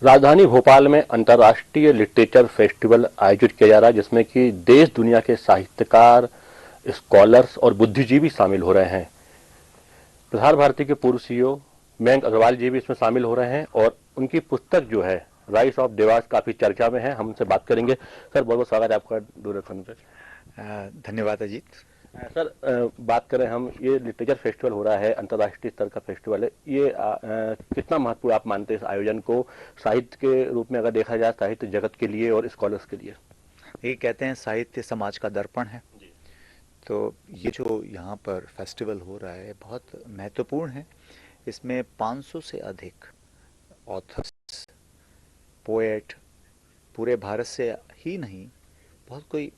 राजधानी भोपाल में अंतर्राष्ट्रीय लिटरेचर फेस्टिवल आयोजित किया जा रहा है, जिसमें कि देश दुनिया के साहित्यकार, स्कॉलर्स और बुद्धिजीवी शामिल हो रहे हैं। प्रसार भारती के पूर्व सीईओ मयंक अग्रवाल जी भी इसमें शामिल हो रहे हैं और उनकी पुस्तक जो है राइस ऑफ देवास काफी चर्चा में है। हम उनसे बात करेंगे। सर, बहुत बहुत स्वागत है आपका दूरदर्शन पे। धन्यवाद अजीत। सर, बात करें हम, ये लिटरेचर फेस्टिवल हो रहा है, अंतर्राष्ट्रीय स्तर का फेस्टिवल है, ये कितना महत्वपूर्ण आप मानते हैं इस आयोजन को, साहित्य के रूप में अगर देखा जाए, साहित्य जगत के लिए और स्कॉलर्स के लिए? ये कहते हैं साहित्य समाज का दर्पण है। तो ये जो यहाँ पर फेस्टिवल हो रहा है बहुत महत्वपूर्ण है। इसमें 500 से अधिक ऑथर्स, पोएट पूरे भारत से ही नहीं, बहुत कोई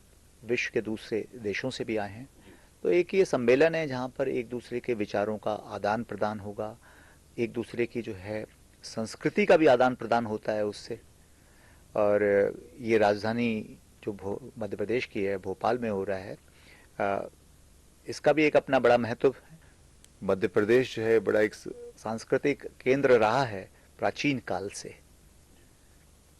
विश्व के दूसरे देशों से भी आए हैं। तो एक ये सम्मेलन है जहाँ पर एक दूसरे के विचारों का आदान प्रदान होगा, एक दूसरे की जो है संस्कृति का भी आदान प्रदान होता है उससे। और ये राजधानी जो मध्य प्रदेश की है, भोपाल में हो रहा है, इसका भी एक अपना बड़ा महत्व है। मध्य प्रदेश जो है बड़ा एक सांस्कृतिक केंद्र रहा है प्राचीन काल से।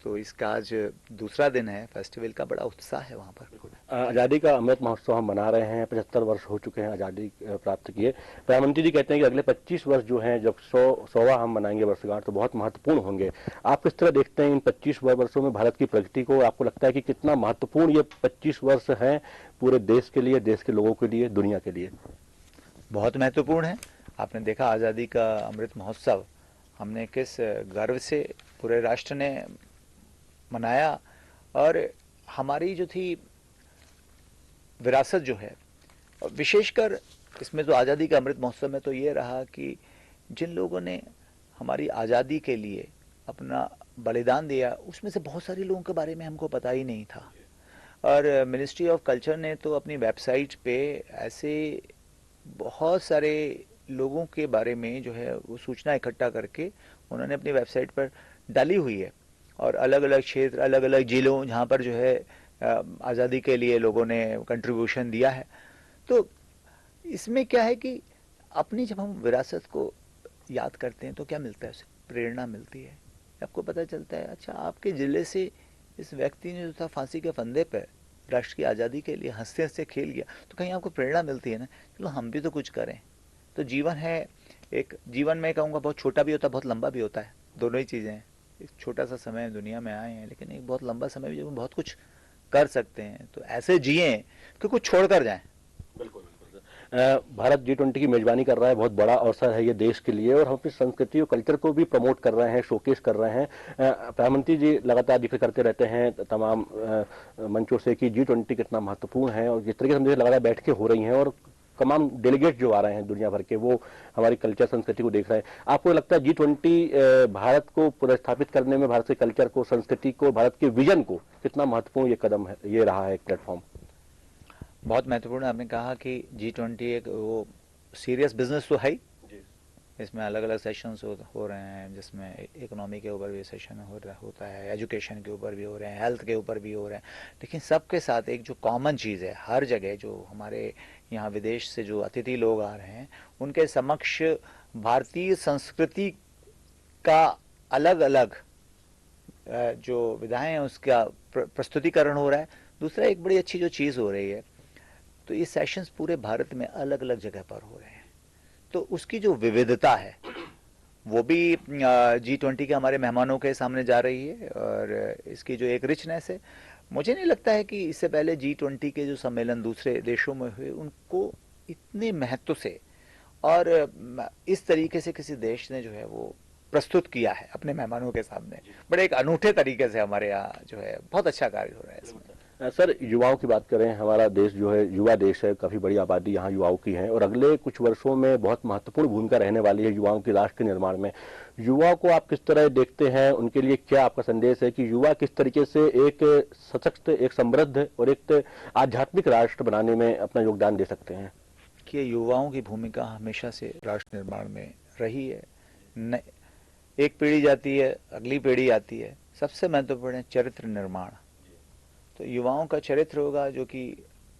तो इसका आज दूसरा दिन है, फेस्टिवल का बड़ा उत्साह है वहाँ पर। आज़ादी का अमृत महोत्सव हम मना रहे हैं, 75 वर्ष हो चुके हैं आज़ादी प्राप्त किए। प्रधानमंत्री जी कहते हैं कि अगले 25 वर्ष जो हैं, जब 100वां हम मनाएंगे वर्षगांठ, तो बहुत महत्वपूर्ण होंगे। आप किस तरह देखते हैं इन 25 वर्षों में भारत की प्रगति को? आपको लगता है कि कितना महत्वपूर्ण ये 25 वर्ष हैं पूरे देश के लिए, देश के लोगों के लिए, दुनिया के लिए? बहुत महत्वपूर्ण है। आपने देखा आज़ादी का अमृत महोत्सव हमने किस गर्व से पूरे राष्ट्र ने मनाया। और हमारी जो थी विरासत जो है, विशेषकर इसमें जो आज़ादी का अमृत महोत्सव में तो ये रहा कि जिन लोगों ने हमारी आज़ादी के लिए अपना बलिदान दिया, उसमें से बहुत सारे लोगों के बारे में हमको पता ही नहीं था। और मिनिस्ट्री ऑफ कल्चर ने तो अपनी वेबसाइट पे ऐसे बहुत सारे लोगों के बारे में जो है वो सूचना इकट्ठा करके उन्होंने अपनी वेबसाइट पर डाली हुई है। और अलग अलग क्षेत्र, अलग अलग जिलों जहाँ पर जो है आज़ादी के लिए लोगों ने कंट्रीब्यूशन दिया है। तो इसमें क्या है कि अपनी जब हम विरासत को याद करते हैं तो क्या मिलता है, उससे प्रेरणा मिलती है। आपको पता चलता है अच्छा आपके ज़िले से इस व्यक्ति ने जो था फांसी के फंदे पर राष्ट्र की आज़ादी के लिए हंसते हंसते खेल गया, तो कहीं आपको प्रेरणा मिलती है ना, चलो हम भी तो कुछ करें। तो जीवन है, एक जीवन में कहूँगा बहुत छोटा भी होता है, बहुत लंबा भी होता है, दोनों ही चीज़ें हैं। एक छोटा सा समय दुनिया में आए हैं, लेकिन एक बहुत लंबा समय भी जब हम बहुत कुछ कर सकते हैं तो ऐसे जिए कि कुछ छोड़ कर जाएं। बिल्कुल, बिल्कुल। भारत G20 की मेजबानी कर रहा है, बहुत बड़ा अवसर है ये देश के लिए, और हम अपनी संस्कृति और कल्चर को भी प्रमोट कर रहे हैं, शोकेस कर रहे हैं। प्रधानमंत्री जी लगातार जिक्र करते रहते हैं तमाम मंचों से कि G20 कितना महत्वपूर्ण है, और जिस तरीके से हम लगातार बैठकें हो रही हैं और तमाम डेलीगेट जो आ रहे हैं दुनिया भर के, वो हमारी कल्चर संस्कृति को देख रहे हैं। आपको लगता है G20 भारत को पुनर्स्थापित करने में, भारत के कल्चर को, संस्कृति को, भारत के विजन को कितना महत्वपूर्ण ये कदम है, ये रहा है एक प्लेटफॉर्म? बहुत महत्वपूर्ण। आपने कहा कि G20 एक वो सीरियस बिजनेस तो है ही। इसमें अलग अलग सेशंस हो रहे हैं, जिसमें इकोनॉमी के ऊपर भी सेशन होता है, एजुकेशन के ऊपर भी हो रहे हैं, हेल्थ के ऊपर भी हो रहे हैं। लेकिन सबके साथ एक जो कॉमन चीज़ है, हर जगह जो हमारे यहाँ विदेश से जो अतिथि लोग आ रहे हैं उनके समक्ष भारतीय संस्कृति का अलग अलग जो विधाएं हैं उसका प्रस्तुतिकरण हो रहा है। दूसरा एक बड़ी अच्छी जो चीज़ हो रही है, तो ये सेशंस पूरे भारत में अलग अलग जगह पर हो रहे हैं। तो उसकी जो विविधता है वो भी G20 के हमारे मेहमानों के सामने जा रही है। और इसकी जो एक रिचनेस है, मुझे नहीं लगता है कि इससे पहले G20 के जो सम्मेलन दूसरे देशों में हुए उनको इतने महत्व से और इस तरीके से किसी देश ने जो है वो प्रस्तुत किया है अपने मेहमानों के सामने। बड़े एक अनूठे तरीके से हमारे यहाँ जो है बहुत अच्छा कार्य हो रहा है इसमें। सर, युवाओं की बात करें, हमारा देश जो है युवा देश है, काफ़ी बड़ी आबादी यहाँ युवाओं की है, और अगले कुछ वर्षों में बहुत महत्वपूर्ण भूमिका रहने वाली है युवाओं की राष्ट्र के निर्माण में। युवाओं को आप किस तरह देखते हैं? उनके लिए क्या आपका संदेश है कि युवा किस तरीके से एक सशक्त, एक समृद्ध और एक आध्यात्मिक राष्ट्र बनाने में अपना योगदान दे सकते हैं? कि युवाओं की भूमिका हमेशा से राष्ट्र निर्माण में रही है। न, एक पीढ़ी जाती है, अगली पीढ़ी आती है, सबसे महत्वपूर्ण है चरित्र निर्माण। तो युवाओं का चरित्र होगा जो कि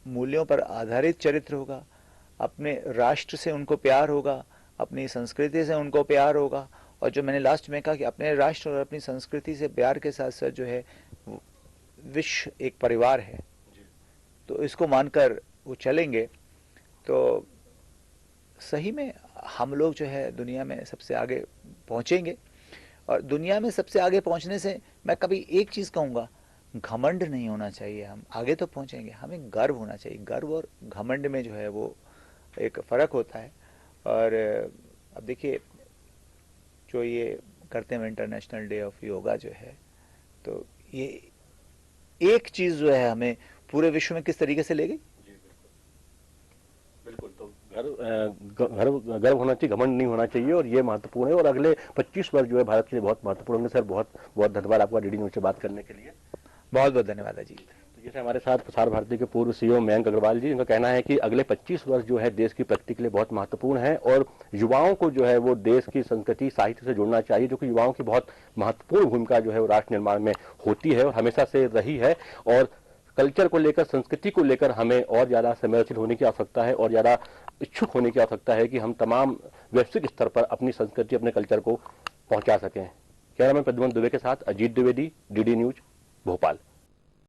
मूल्यों पर आधारित चरित्र होगा, अपने राष्ट्र से उनको प्यार होगा, अपनी संस्कृति से उनको प्यार होगा, और जो मैंने लास्ट में कहा कि अपने राष्ट्र और अपनी संस्कृति से प्यार के साथ साथ जो है विश्व एक परिवार है, तो इसको मानकर वो चलेंगे तो सही में हम लोग जो है दुनिया में सबसे आगे पहुंचेंगे। और दुनिया में सबसे आगे पहुंचने से मैं कभी एक चीज़ कहूँगा, घमंड नहीं होना चाहिए। हम आगे तो पहुंचेंगे, हमें गर्व होना चाहिए। गर्व और घमंड में जो है वो एक फ़र्क होता है। और अब देखिए जो ये करते हैं इंटरनेशनल डे ऑफ योगा जो है, तो ये एक चीज़ जो है हमें पूरे विश्व में किस तरीके से ले गई। बिल्कुल, तो गर्व होना चाहिए, घमंड नहीं होना चाहिए, और ये महत्वपूर्ण है। और अगले 25 वर्ष जो है भारत के लिए बहुत महत्वपूर्ण होंगे। सर बहुत बहुत धन्यवाद आपका डीडी न्यूज से बात करने के लिए। बहुत बहुत धन्यवाद अजीत। तो जैसे हमारे साथ प्रसार भारती के पूर्व सीईओ मयंक अग्रवाल जी, इनका कहना है कि अगले 25 वर्ष जो है देश की प्रगति के लिए बहुत महत्वपूर्ण है, और युवाओं को जो है वो देश की संस्कृति साहित्य से जुड़ना चाहिए, जो कि युवाओं की बहुत महत्वपूर्ण भूमिका जो है वो राष्ट्र निर्माण में होती है और हमेशा से रही है। और कल्चर को लेकर, संस्कृति को लेकर हमें और ज्यादा संवेदनशील होने की आवश्यकता है और ज्यादा इच्छुक होने की आवश्यकता है कि हम तमाम वैश्विक स्तर पर अपनी संस्कृति, अपने कल्चर को पहुंचा सकें। कैमरामैन प्रद्युमन दुबे के साथ अजीत द्विवेदी, डीडी न्यूज, भोपाल।